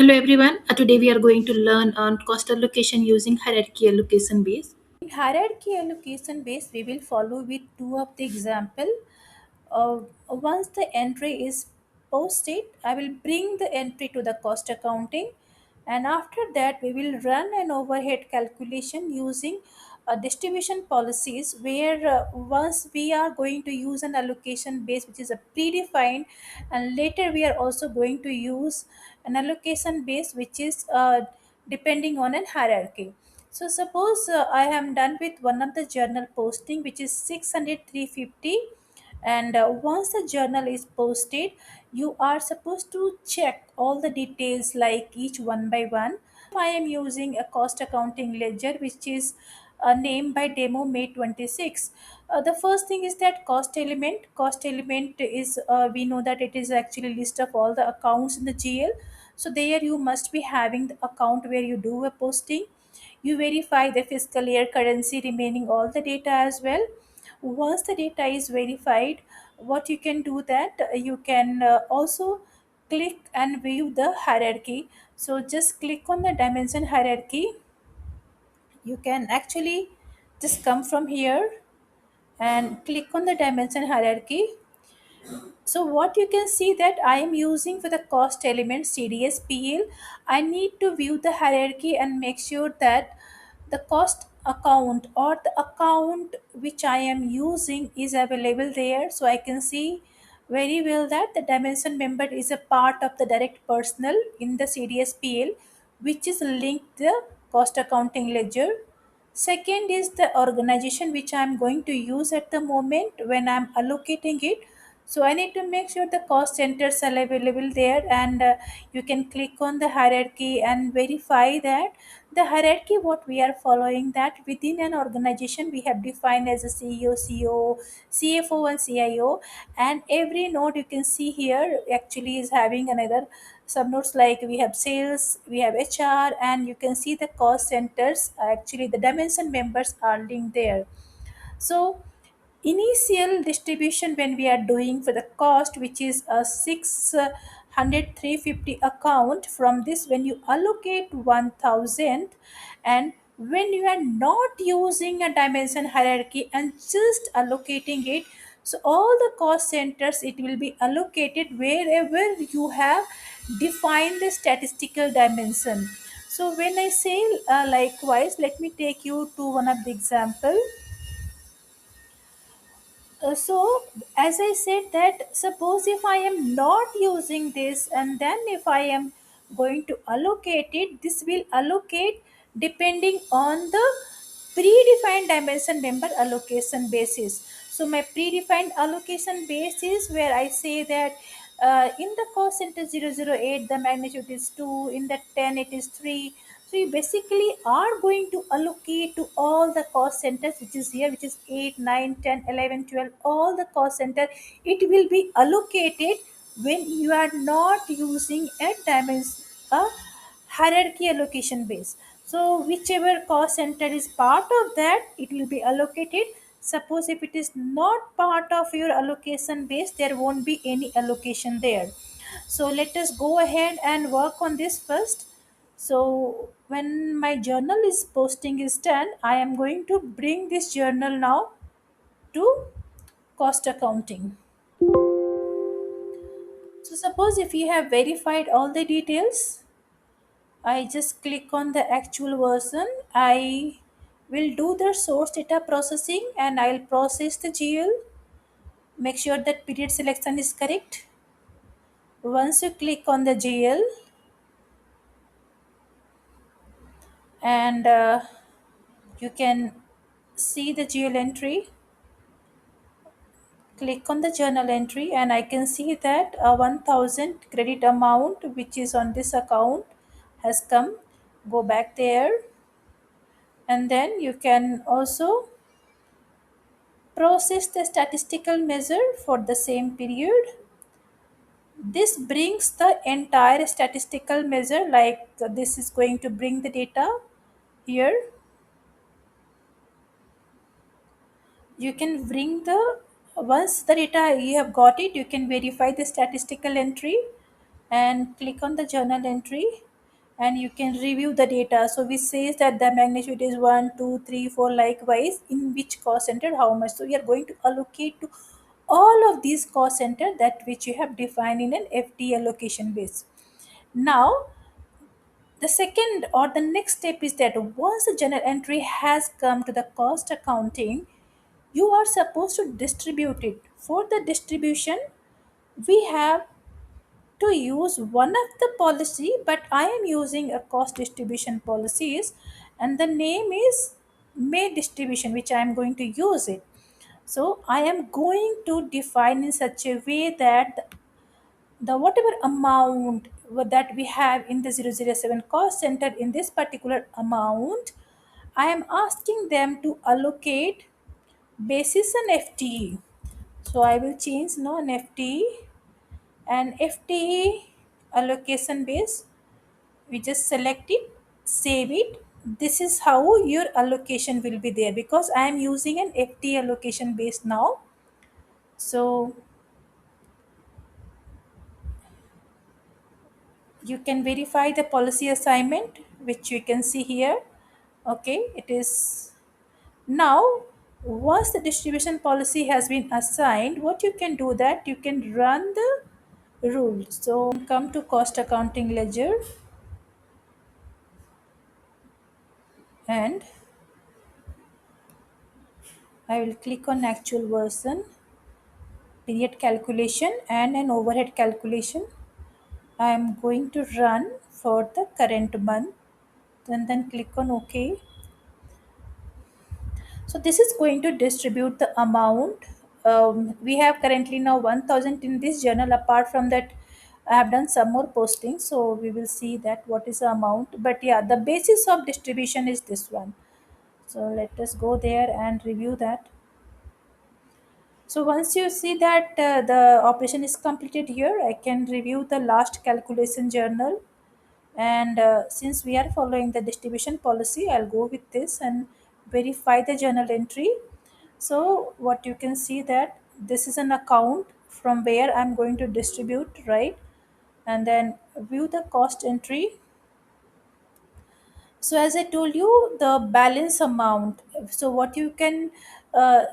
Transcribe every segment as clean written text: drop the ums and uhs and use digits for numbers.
Hello everyone. Today we are going to learn on cost allocation using hierarchy allocation base. In hierarchy allocation base, we will follow with two of the example. Once the entry is posted, I will bring the entry to the cost accounting, and after that, we will run an overhead calculation using distribution policies. Where once we are going to use an allocation base which is a predefined, and later we are also going to use an allocation base which is depending on an hierarchy. So suppose I am done with one of the journal posting which is 600 350, and once the journal is posted, you are supposed to check all the details like each one by one. I am using a cost accounting ledger which is named by demo May 26. The first thing is that cost element is we know that it is actually list of all the accounts in the GL. So there you must be having the account where you do a posting. You verify the fiscal year currency remaining all the data as well. Once the data is verified, what you can do that you can also click and view the hierarchy. So just click on the dimension hierarchy. You can actually just come from here and click on the dimension hierarchy. So what you can see that I am using for the cost element CDSPL, I need to view the hierarchy and make sure that the cost account or the account which I am using is available there. So I can see very well that the dimension member is a part of the direct personal in the CDSPL, which is linked to the cost accounting ledger. Second is the organization which I am going to use at the moment when I am allocating it. So I need to make sure the cost centers are available there, and you can click on the hierarchy and verify that the hierarchy what we are following, that within an organization we have defined as a CEO, CO, CFO and CIO, and every node you can see here actually is having another subnodes, like we have sales, we have HR, and you can see the cost centers actually the dimension members are linked there. So initial distribution when we are doing for the cost which is a 600 350 account, from this when you allocate 1000, and when you are not using a dimension hierarchy and just allocating it, so all the cost centers it will be allocated wherever you have defined the statistical dimension. So when I say likewise, let me take you to one of the example. So as I said that suppose if I am not using this, and then if I am going to allocate it, this will allocate depending on the predefined dimension member allocation basis. So my predefined allocation basis where I say that in the cost center 008 the magnitude is 2, in the 10 it is 3. So you basically are going to allocate to all the cost centers which is here, which is 8, 9, 10, 11, 12, all the cost center. It will be allocated when you are not using a hierarchy allocation base. So whichever cost center is part of that, it will be allocated. Suppose if it is not part of your allocation base, there won't be any allocation there. So let us go ahead and work on this first. So when my journal is posting is done, I am going to bring this journal now to cost accounting. So suppose if you have verified all the details, I just click on the actual version. I will do the source data processing and I'll process the GL. Make sure that period selection is correct. Once you click on the GL and you can see the GL entry, click on the journal entry and I can see that a 1000 credit amount which is on this account has come. Go back there, and then you can also process the statistical measure for the same period. This brings the entire statistical measure, like this is going to bring the data here. You can bring the, once the data you have got it, you can verify the statistical entry and click on the journal entry. and you can review the data. So we says that the magnitude is 1, 2, 3, 4, likewise in which cost center how much. So we are going to allocate to all of these cost center that which you have defined in an FT allocation base. Now the second or the next step is that once the journal entry has come to the cost accounting, you are supposed to distribute it. For the distribution, we have to use one of the policy, but I am using a cost distribution policies, and the name is May distribution, which I am going to use it. So I am going to define in such a way that the whatever amount that we have in the 007 cost center in this particular amount, I am asking them to allocate basis an FTE. So I will change now an FTE and FTE allocation base. We just select it, save it. This is how your allocation will be there because I am using an FTE allocation base now. So you can verify the policy assignment, which you can see here. Okay, it is now. Once the distribution policy has been assigned, what you can do that you can run the rule. So come to cost accounting ledger, and I will click on actual version, period calculation, and an overhead calculation. I am going to run for the current month, and then click on OK. So this is going to distribute the amount. We have currently now 1000 in this journal. Apart from that, I have done some more postings, so we will see that what is the amount. But yeah, the basis of distribution is this one. So let us go there and review that. So once you see that the operation is completed here, I can review the last calculation journal. And since we are following the distribution policy, I'll go with this and verify the journal entry. So what you can see that this is an account from where I'm going to distribute, right? And then view the cost entry. So as I told you, the balance amount, so what you can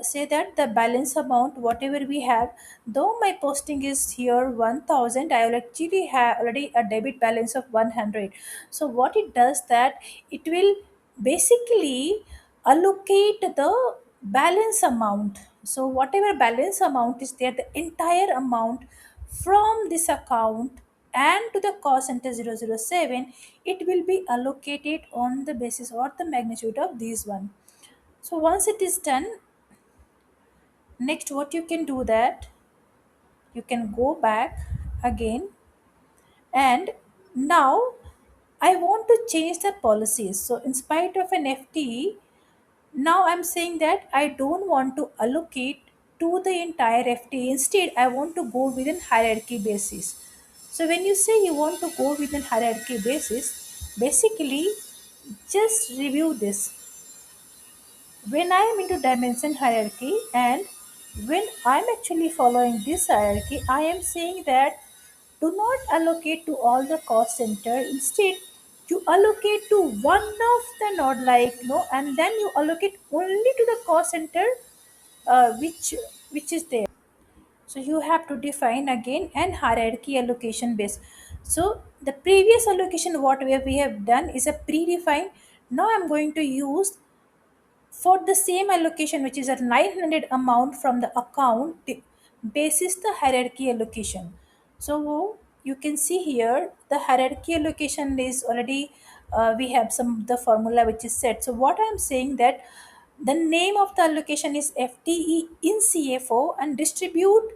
say that the balance amount whatever we have, though my posting is here 1000, I will actually have already a debit balance of 100. So what it does that it will basically allocate the balance amount. So whatever balance amount is there, the entire amount from this account and to the cost center 007, it will be allocated on the basis or the magnitude of these one. So once it is done, next what you can do that you can go back again, and now I want to change the policies. So in spite of an FTE, now I'm saying that I don't want to allocate to the entire FTE. Instead, I want to go within hierarchy basis. So when you say you want to go within hierarchy basis, basically just review this. When I am into dimension hierarchy and when I'm actually following this hierarchy, I am saying that do not allocate to all the cost center. Instead, you allocate to one of the node, like no, and then you allocate only to the cost center which is there. So you have to define again an hierarchy allocation base. So the previous allocation what we have done is a predefined. Now I'm going to use for the same allocation which is at 900 amount from the account basis the hierarchy allocation. So you can see here the hierarchy allocation is already we have some the formula which is set. So what I am saying that the name of the allocation is FTE in CFO and distribute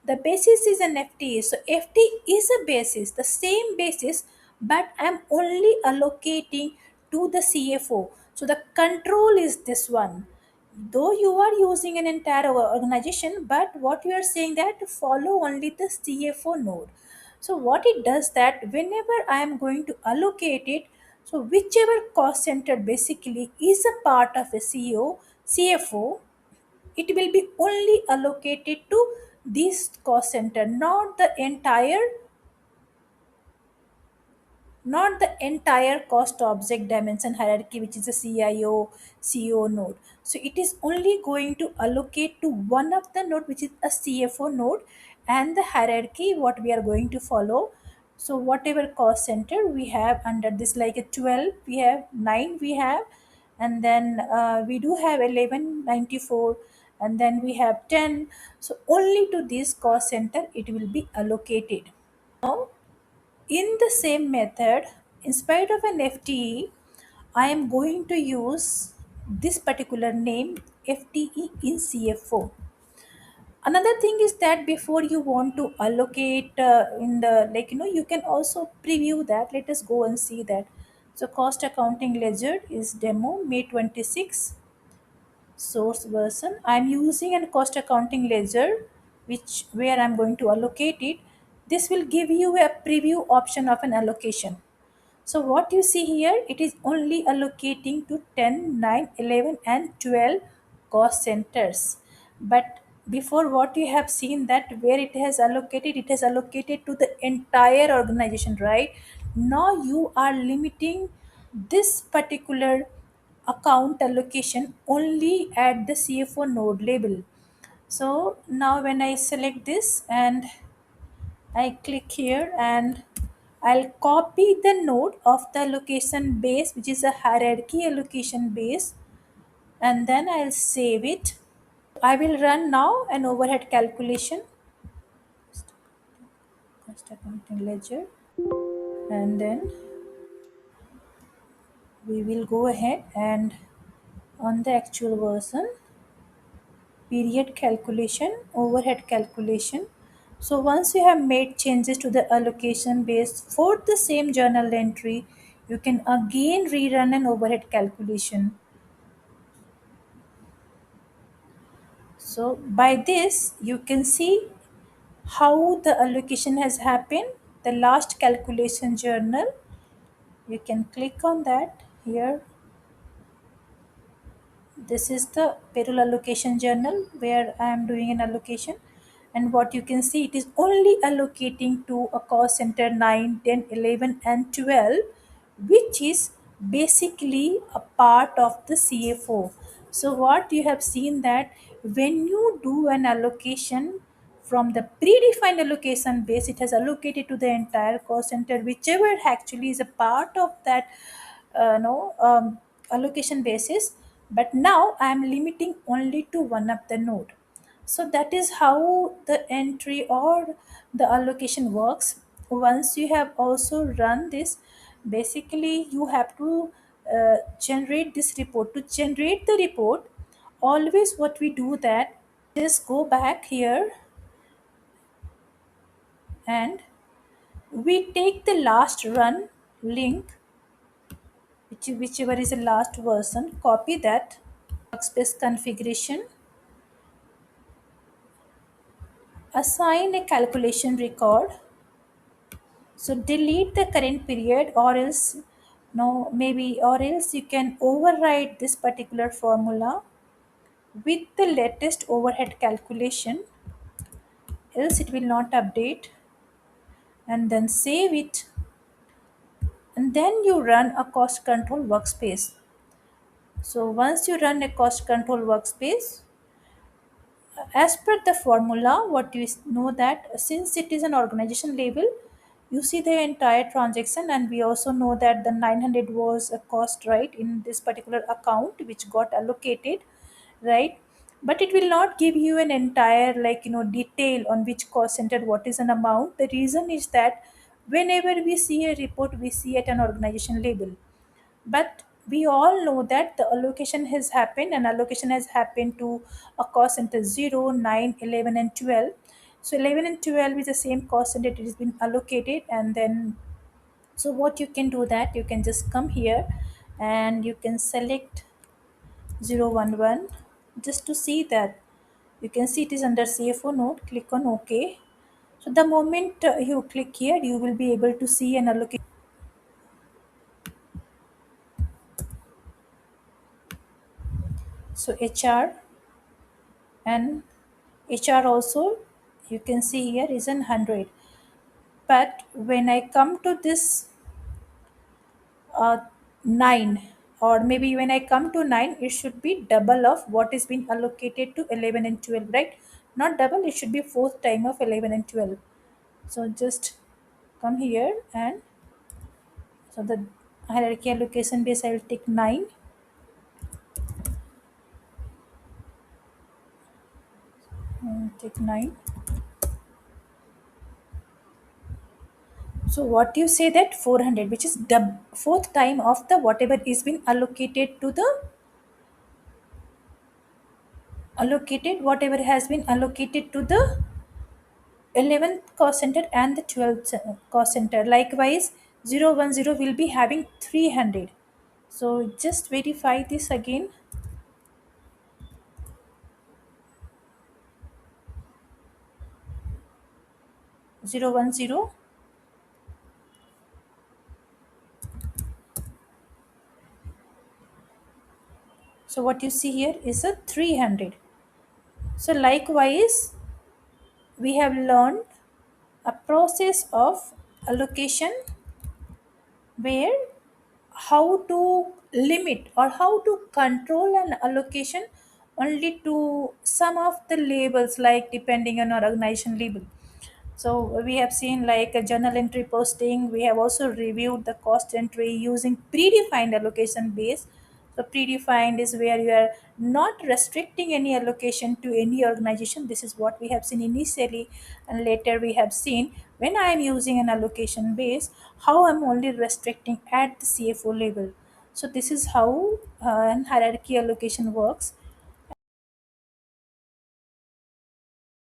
the basis is an FTE. So FTE is a basis, the same basis, but I'm only allocating to the CFO. So the control is this one. Though you are using an entire organization, but what you are saying that to follow only the CFO node. So what it does that whenever I am going to allocate it, so whichever cost center basically is a part of a CEO, CFO, it will be only allocated to this cost center, not the entire not the entire cost object dimension hierarchy, which is a CIO, CO node. So it is only going to allocate to one of the node, which is a CFO node, and the hierarchy what we are going to follow. So whatever cost center we have under this, like a 12, we have 9, we have, and then we do have 1194, and then we have 10. So only to this cost center it will be allocated. Now, in the same method, in spite of an FTE, I am going to use this particular name FTE in CFO. Another thing is that before you want to allocate in the, like, you can also preview that. Let us go and see that. So cost accounting ledger is demo May 26 source version. I'm using a cost accounting ledger, which where I'm going to allocate it. This will give you a preview option of an allocation. So what you see here, it is only allocating to 10, 9, 11, and 12 cost centers. But before, what you have seen, that where it has allocated to the entire organization, right? Now you are limiting this particular account allocation only at the CFO node label. So now when I select this and I click here, and I'll copy the node of the allocation base, which is a hierarchy allocation base, and then I'll save it. I will run now an overhead calculation, cost accounting ledger, and then we will go ahead and on the actual version, period calculation, overhead calculation. So once you have made changes to the allocation base for the same journal entry, you can again rerun an overhead calculation. So by this, you can see how the allocation has happened. The last calculation journal, you can click on that here. This is the payroll allocation journal where I am doing an allocation, and what you can see, it is only allocating to a cost center 9, 10, 11, and 12, which is basically a part of the CFO. So what you have seen, that when you do an allocation from the predefined allocation base, it has allocated to the entire cost center, whichever actually is a part of that no allocation basis. But now I am limiting only to one of the node. So that is how the entry or the allocation works. Once you have also run this, basically you have to generate this report. To generate the report, always what we do, that just go back here, and we take the last run link, whichever is the last version, copy that workspace configuration, assign a calculation record. So delete the current period, or else no, maybe, or else you can override this particular formula with the latest overhead calculation, else it will not update, and then save it, and then you run a cost control workspace. So once you run a cost control workspace, as per the formula, what you know, that since it is an organization label, you see the entire transaction, and we also know that the 900 was a cost, right, in this particular account which got allocated, right? But it will not give you an entire, like, detail on which cost center what is an amount. The reason is that whenever we see a report, we see at an organization label, but we all know that the allocation has happened, and allocation has happened to a cost center 0, 9, 11, and 12. So 11 and 12 is the same cost center, it has been allocated. And then, so what you can do, that you can just come here and you can select 011, just to see that. You can see it is under CFO node, click on OK. So the moment you click here, you will be able to see an allocation. So HR, and HR also, you can see here is an 100. But when I come to this uh, 9, or maybe when I come to 9 it should be double of what is being allocated to 11 and 12, right? Not double, it should be fourth time of 11 and 12. So just come here, and so the hierarchy allocation base I will take 9, take 9. So what you say that 400, which is fourth time of the whatever is been allocated to the allocated, whatever has been allocated to the 11th cost center and the 12th cost center. Likewise, 010 will be having 300. So just verify this again. 010. So what you see here is a 300. So likewise, we have learned a process of allocation where how to limit or how to control an allocation only to some of the labels, like depending on our organization label. So we have seen like a journal entry posting. We have also reviewed the cost entry using predefined allocation base. So predefined is where you are not restricting any allocation to any organization. This is what we have seen initially, and later we have seen when I am using an allocation base, how I'm only restricting at the CFO level. So this is how an hierarchy allocation works.